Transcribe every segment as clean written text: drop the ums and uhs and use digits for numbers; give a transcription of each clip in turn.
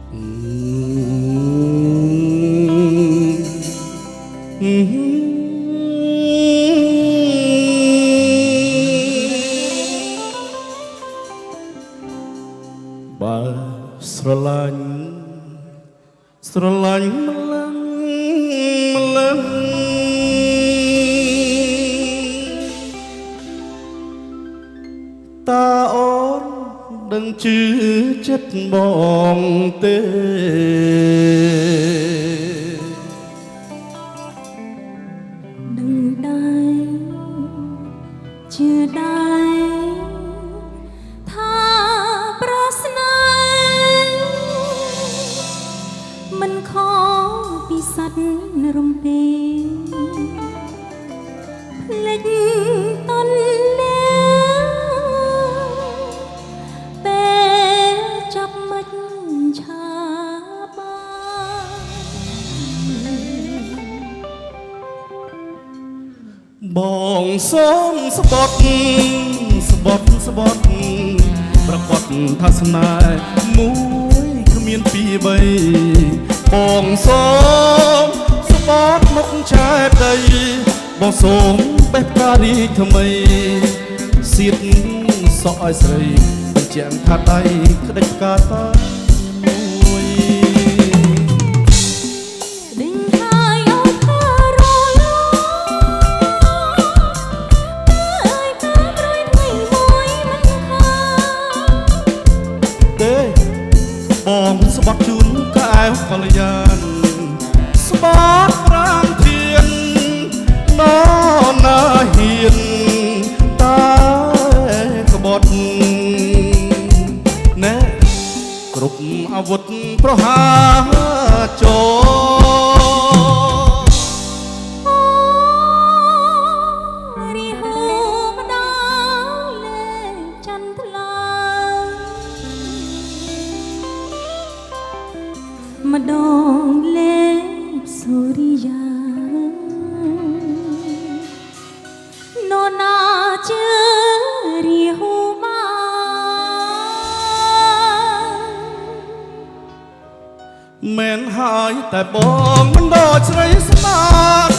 បើស្រឡាញ់ស្រឡាញ់ម្លឹងម្លឹងតាអូនដឹងជឿចិត្តបងទេដឹងដែរជឿដែរថាប្រស្នេហ៍មិនខុសពីសត្វរំពេងភ្លេចតនលាពេលចាប់មិនឆាបងសូមស្បត់ស្បត់ស្បត់ប្រកបថាស្នេហ៍មួយគ្មានពីរបីបងសូមស្បត់មុខឆែកដីបងសូមបេះផ្ការីកថ្មីសៀតសក់ឲ្យស្រីបញ្ជាក់ថាដៃក្តិចផ្កាតាមួយបងស្បត់ជូនកែវកល្យានស្បត់ប្រាំធៀនណណាហ៊ានតែក្បត់ណែគ្រប់អាវុធប្រហារម្ដងលេបសូរិយានរណាជឿរាហូបានមែនហើយតែបងមិនដល់ស្រីស្មាត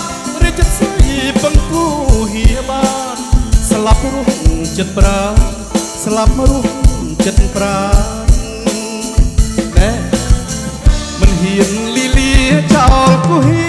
រាជស្រីបង្គូហៀបានស្លាប់រស់ចិត្តប្រាស្លាប់រស់ចិត្តប្រាមិនហ៊ានលីលាចោលគូហៀ